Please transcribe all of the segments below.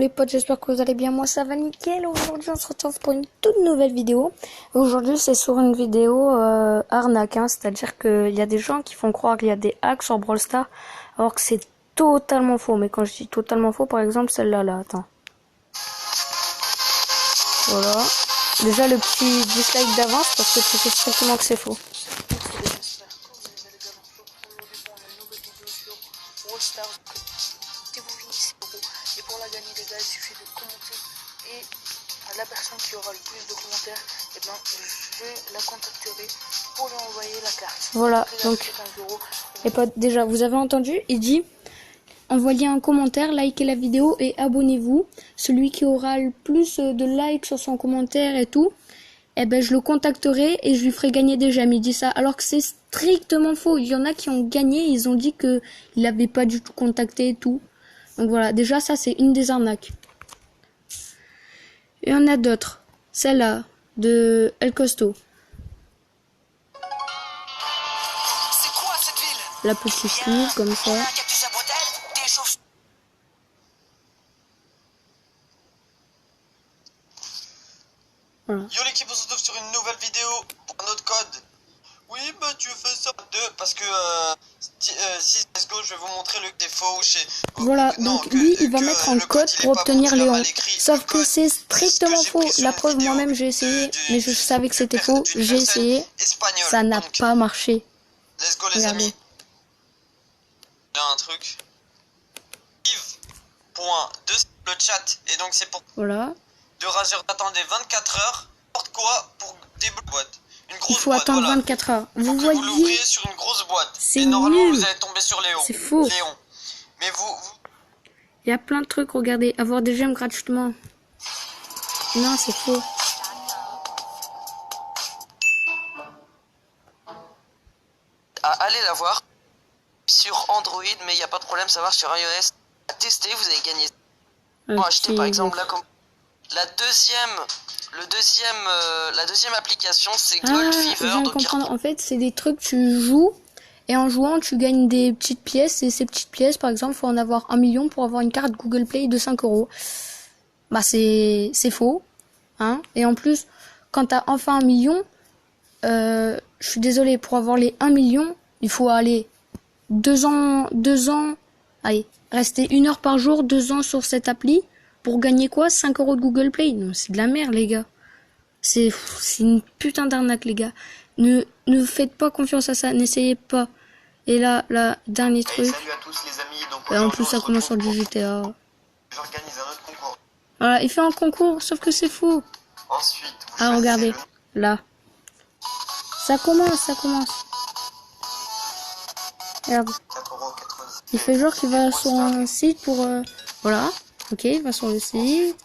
les potes, j'espère que vous allez bien, moi ça va nickel. Aujourd'hui on se retrouve pour une toute nouvelle vidéo. Aujourd'hui c'est sur une vidéo arnaque, hein, c'est-à-dire qu'il y a des gens qui font croire qu'il y a des hacks sur Brawl Stars, alors que c'est totalement faux. Mais quand je dis totalement faux, par exemple celle-là, là, attends. Voilà. Déjà le petit dislike d'avance parce que tu sais strictement que c'est faux. Et pour la gagner, les gars, il suffit de commenter. Et la personne qui aura le plus de commentaires, eh ben, je la contacterai pour lui envoyer la carte. Voilà, donc, les potes, déjà, vous avez entendu, il dit, envoyez un commentaire, likez la vidéo et abonnez-vous. Celui qui aura le plus de likes sur son commentaire et tout, eh ben, je le contacterai et je lui ferai gagner des gemmes. Il dit ça, alors que c'est strictement faux. Il y en a qui ont gagné, ils ont dit que il n'avait pas du tout contacté et tout. Donc voilà, déjà ça c'est une des arnaques. Il y en a d'autres. Celle-là, de El Costo. C'est quoi cette ville? La petite fille, comme ça. Voilà. Yo l'équipe, on se retrouve sur une nouvelle vidéo pour un autre code. Oui, bah tu fais ça parce que si let's go, je vais vous montrer le défaut chez. Voilà, donc lui il va mettre un code pour obtenir Léon. Sauf que c'est strictement faux. La preuve, moi-même j'ai essayé, mais je savais que c'était faux. J'ai essayé, ça n'a pas marché. Let's go les amis. Il y a un truc. Yves.2 le chat et donc c'est pour. Voilà. De rager, attendez 24 heures. N'importe quoi pour débloquer boîte. Il faut attendre 24 heures. Vous voyez, vous l'ouvrez sur une grosse boîte. C'est et normalement nul. vous allez tomber sur Léon. C'est faux. Léon. Mais il y a plein de trucs, regardez, avoir des gemmes gratuitement. Non, c'est faux. Allez la voir sur Android, mais il n'y a pas de problème, ça marche sur iOS. À tester, vous avez gagné. Pour acheter par exemple la deuxième application, c'est Gold Je Fever. viens de comprendre. En fait, c'est des trucs, tu joues, et en jouant, tu gagnes des petites pièces, et ces petites pièces, par exemple, faut en avoir 1 million pour avoir une carte Google Play de 5 €. Bah, c'est faux, hein. Et en plus, quand t'as enfin 1 million, je suis désolée, pour avoir les 1 million, il faut aller 2 ans, allez, rester 1 heure par jour, 2 ans sur cette appli, pour gagner quoi? 5 € de Google Play? Non, c'est de la merde, les gars. C'est une putain d'arnaque, les gars. Ne faites pas confiance à ça, n'essayez pas. Et là, dernier truc. salut à tous les amis. Donc Et en plus, ça commence sur du GTA. J'organise un autre concours. Voilà, il fait un concours, sauf que c'est faux. Ensuite, Ah, regardez, là. Ça commence. Regarde. Il fait genre qu'il va sur un site pour... Voilà, ok, il va sur le site.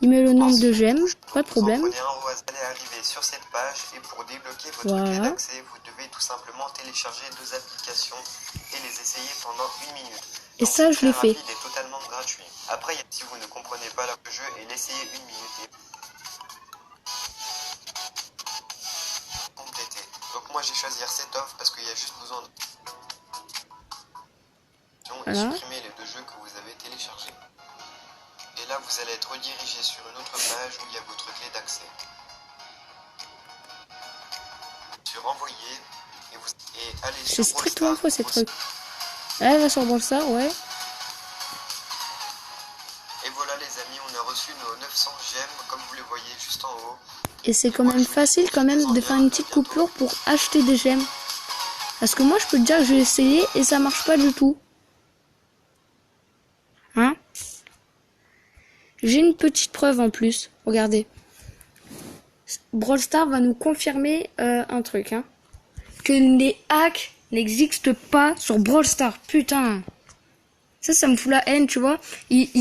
Il met le nombre de gemmes, pas de problème. Vous allez arriver sur cette page et pour débloquer votre clé d'accès, vous devez tout simplement télécharger 2 applications et les essayer pendant 1 minute. Et ça, je l'ai fait. Il est totalement gratuit. Après, si vous ne comprenez pas le jeu et l'essayez 1 minute et compléter. Donc moi, j'ai choisi cette offre parce qu'il y a juste besoin de supprimer les 2 jeux que vous avez téléchargés. Et là, vous allez être redirigé sur une autre page où il y a votre clé d'accès. Sur envoyer et allez sur. C'est strictement faux ces trucs. Là, elle va sur Brawl Stars, ouais. Et voilà les amis, on a reçu nos 900 gemmes comme vous les voyez juste en haut. Et c'est quand même facile quand même de faire une petite coupure pour acheter des gemmes. Parce que moi, je peux te dire que j'ai essayé et ça marche pas du tout. Hein? J'ai une petite preuve en plus. Regardez. Brawl Stars va nous confirmer un truc. Hein. Que les hacks n'existent pas sur Brawl Stars. Putain. Ça me fout la haine, tu vois. Ils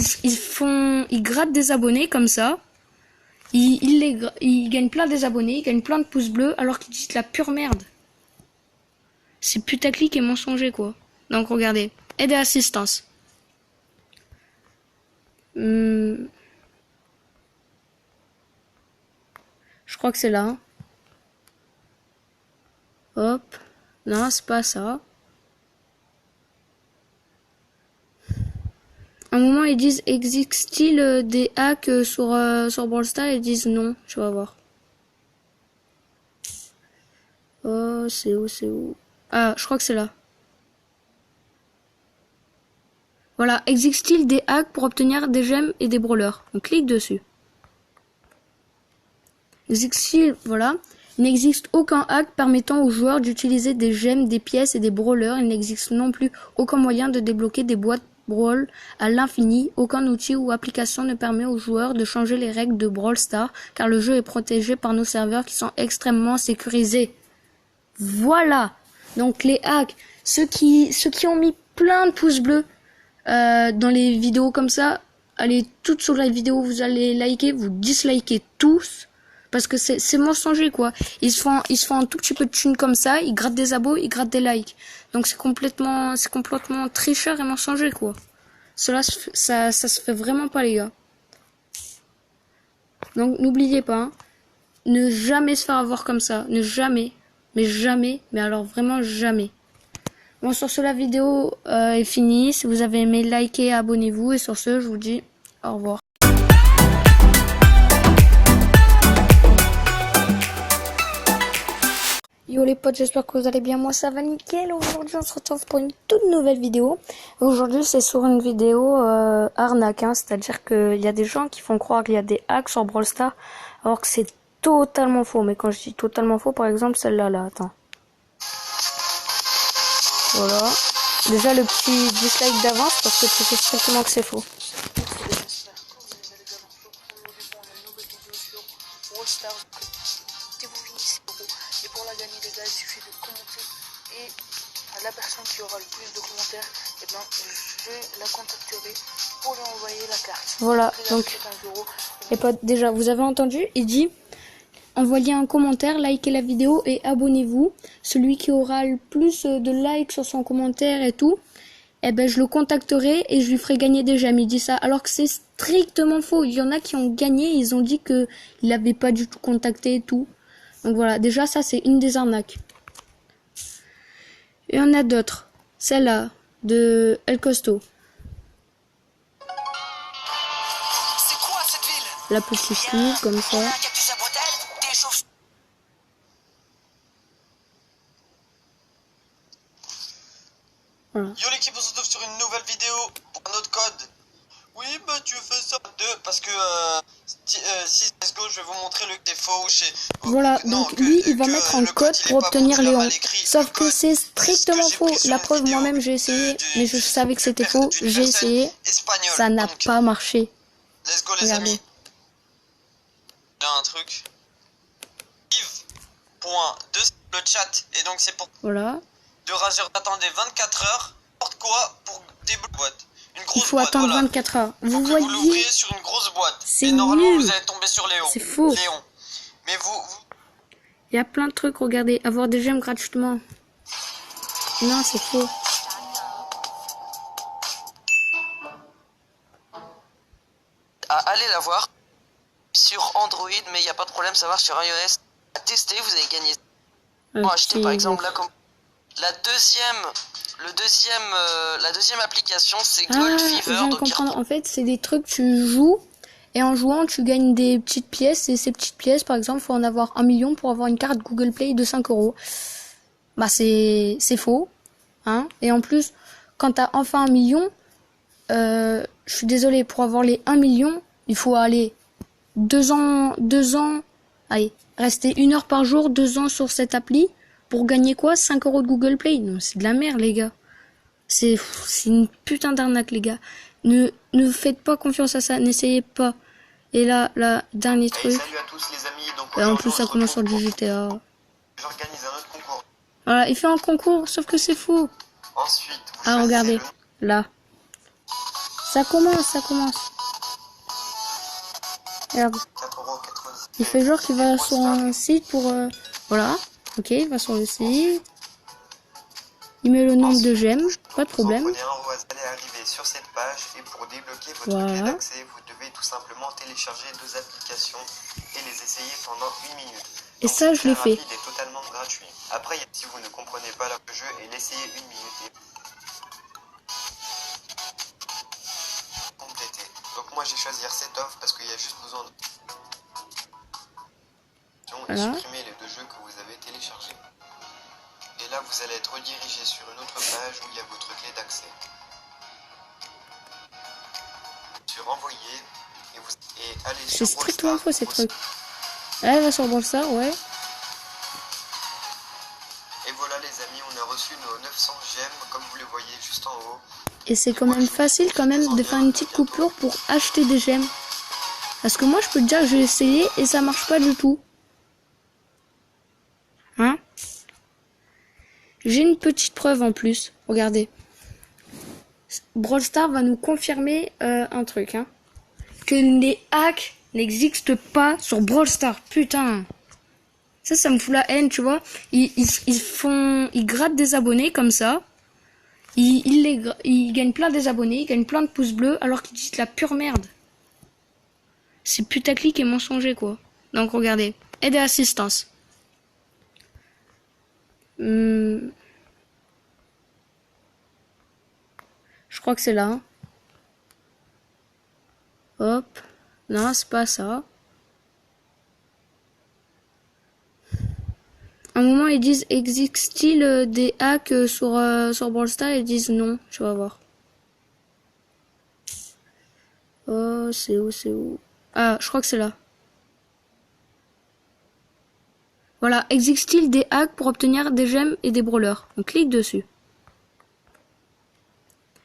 grattent des abonnés comme ça. Ils gagnent plein des abonnés. Ils gagnent plein de pouces bleus alors qu'ils disent la pure merde. C'est putaclic et mensonger, quoi. Donc, regardez. Aide et assistance. Je crois que c'est là. Hop. Non, c'est pas ça. À un moment, ils disent existe-t-il des hacks sur Brawl Stars? Ils disent non, tu vas voir. Oh, c'est où? Ah, je crois que c'est là. Voilà, existe-t-il des hacks pour obtenir des gemmes et des brawlers? On clique dessus. Existe-t-il, voilà. Il n'existe aucun hack permettant aux joueurs d'utiliser des gemmes, des pièces et des brawlers. Il n'existe non plus aucun moyen de débloquer des boîtes Brawl à l'infini. Aucun outil ou application ne permet aux joueurs de changer les règles de Brawl Stars, car le jeu est protégé par nos serveurs qui sont extrêmement sécurisés. Voilà. Donc les hacks, ceux qui ont mis plein de pouces bleus dans les vidéos comme ça, allez toutes sur la vidéo, vous allez liker, vous dislikez tous. Parce que c'est mensonger quoi. Ils se font un tout petit peu de thunes comme ça, ils grattent des abos, ils grattent des likes. Donc c'est complètement tricheur et mensonger quoi. Cela ça se fait vraiment pas les gars. Donc n'oubliez pas, hein, ne jamais se faire avoir comme ça, ne jamais, mais alors vraiment jamais. Bon sur ce la vidéo est finie. Si vous avez aimé, likez, abonnez-vous et sur ce je vous dis au revoir. Yo les potes, j'espère que vous allez bien, moi ça va nickel. Aujourd'hui on se retrouve pour une toute nouvelle vidéo. Aujourd'hui c'est sur une vidéo arnaque, hein, c'est-à-dire qu'il y a des gens qui font croire qu'il y a des hacks sur Brawl Stars, alors que c'est totalement faux. Mais quand je dis totalement faux, par exemple celle-là, là, attends. Voilà. Déjà le petit dislike d'avance parce que tu sais strictement que c'est faux. Et pour la gagner les gars, il suffit de commenter et la personne qui aura le plus de commentaires, et ben je la contacterai pour lui envoyer la carte. Voilà, donc les potes, déjà vous avez entendu, il dit envoyez un commentaire, likez la vidéo et abonnez-vous. Celui qui aura le plus de likes sur son commentaire et tout, eh ben je le contacterai et je lui ferai gagner des gemmes. Il dit ça alors que c'est strictement faux. Il y en a qui ont gagné, ils ont dit que il l'avait pas du tout contacté et tout. Donc voilà, déjà ça c'est une des arnaques. Et il y en a d'autres. Celle-là, de El Costo. C'est quoi cette ville? La petite fille, comme ça. Voilà. Yo l'équipe, on se retrouve sur une nouvelle vidéo pour un autre code. Oui, bah tu fais ça parce que si let's go, je vais vous montrer le défaut chez. Voilà, donc lui il va mettre un code pour obtenir Léon. Sauf que c'est strictement faux. La preuve, moi-même j'ai essayé, mais je savais que c'était faux. J'ai essayé, ça n'a pas marché. Let's go les amis. J'ai un truc. Yves.2 le chat et donc c'est pour. Voilà. De Razor, attendez 24 heures. N'importe quoi pour débloquer boîte. Une grosse Il faut boîte, attendre voilà. 24 heures. Faut Vous que voyez, vous l'ouvriez sur une grosse boîte. C'est et normalement nul. vous allez tomber sur Léon. C'est faux. Léon. Mais vous... Il y a plein de trucs, regardez. Avoir des gemmes gratuitement. Non, c'est faux. Allez la voir sur Android, mais il n'y a pas de problème, ça va sur iOS. À tester, vous allez gagner. Bon, achetez par exemple là comme la deuxième application, c'est Gold Fever. Je viens de Donc comprendre. En fait, c'est des trucs tu joues et en jouant, tu gagnes des petites pièces et ces petites pièces, par exemple, faut en avoir 1 million pour avoir une carte Google Play de 5 €. Bah c'est faux, hein. Et en plus, quand t'as enfin 1 million, je suis désolée, pour avoir les 1 million, il faut aller 2 ans, allez, rester 1 heure par jour, 2 ans sur cette appli. Pour gagner quoi? 5 € de Google Play? Non, c'est de la merde, les gars. C'est une putain d'arnaque, les gars. Ne faites pas confiance à ça, n'essayez pas. Et là, dernier truc. Salut à tous les amis. Donc Et en plus, ça commence sur du GTA. J'organise un autre concours. Voilà, il fait un concours, sauf que c'est faux. Ensuite, vous Ah, regardez, le... là. Ça commence. Regarde. 4,90 €. Il fait genre qu'il va sur un site pour... Voilà. Ok, il va sur le site. Il met le nombre de gemmes, pas de problème. Vous allez arriver sur cette page et pour débloquer votre Voilà. clé d'accès, vous devez tout simplement télécharger 2 applications et les essayer pendant 1 minute. Et Donc, ça, je l'ai très fait. rapide et totalement gratuit. Après, si vous ne comprenez pas le jeu, et l'essayez 1 minute. Et... j'ai choisi cette offre parce qu'il y a juste besoin de... Et Voilà. supprimer les 2 jeux que vous avez téléchargés. Et là, vous allez être redirigé sur une autre page où il y a votre clé d'accès. Sur envoyer et allez C'est sur strictement Brawl faux Stars. ces trucs. Elle va sur Brawl Stars, ouais. Et voilà les amis, on a reçu nos 900 gemmes comme vous le voyez juste en haut. Et c'est quand même facile quand même de faire une petite coupure pour acheter des gemmes. Parce que moi je peux te dire que j'ai essayé et ça marche pas du tout. Hein? J'ai une petite preuve en plus. Regardez. Brawl Stars va nous confirmer un truc. Hein. Que les hacks n'existent pas sur Brawl Stars. Putain. Ça me fout la haine, tu vois. Ils grattent des abonnés comme ça. Ils gagnent plein des abonnés, ils gagnent plein de pouces bleus, alors qu'ils disent la pure merde. C'est putaclic et mensonger, quoi. Donc, regardez. Aide et assistance. Je crois que c'est là. Hein. Hop. Non, c'est pas ça. À un moment, ils disent existe-t-il des hacks sur Brawl Stars? Ils disent non. Je vais voir. Oh, c'est où? Ah, je crois que c'est là. Voilà, existe-t-il des hacks pour obtenir des gemmes et des brawlers? On clique dessus.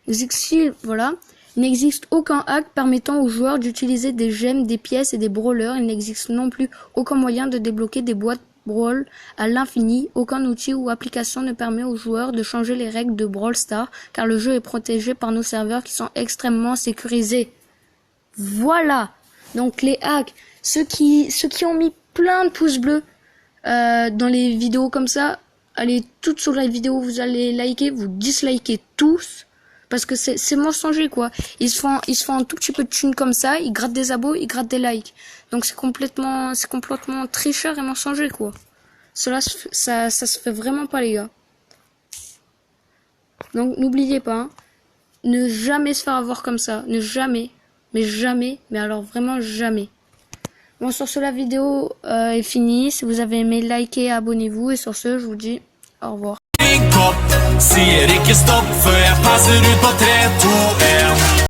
Existe-t-il, voilà. Il n'existe aucun hack permettant aux joueurs d'utiliser des gemmes, des pièces et des brawlers. Il n'existe non plus aucun moyen de débloquer des boîtes Brawl à l'infini. Aucun outil ou application ne permet aux joueurs de changer les règles de Brawl Stars, car le jeu est protégé par nos serveurs qui sont extrêmement sécurisés. Voilà. Donc les hacks, ceux qui ont mis plein de pouces bleus dans les vidéos comme ça, allez toutes sur la vidéo, vous allez liker, vous dislikez tous. Parce que c'est mensonger, quoi. Ils se font un tout petit peu de thunes comme ça, ils grattent des abos, ils grattent des likes. Donc c'est complètement tricheur et mensonger, quoi. Cela, ça se fait vraiment pas, les gars. Donc n'oubliez pas, hein, ne jamais se faire avoir comme ça. Ne jamais, mais alors vraiment jamais. Bon, sur ce, la vidéo est finie. Si vous avez aimé, likez, abonnez-vous. Et sur ce, je vous dis au revoir. Sier ikke stopp før jeg passer ut på 3, 2, 1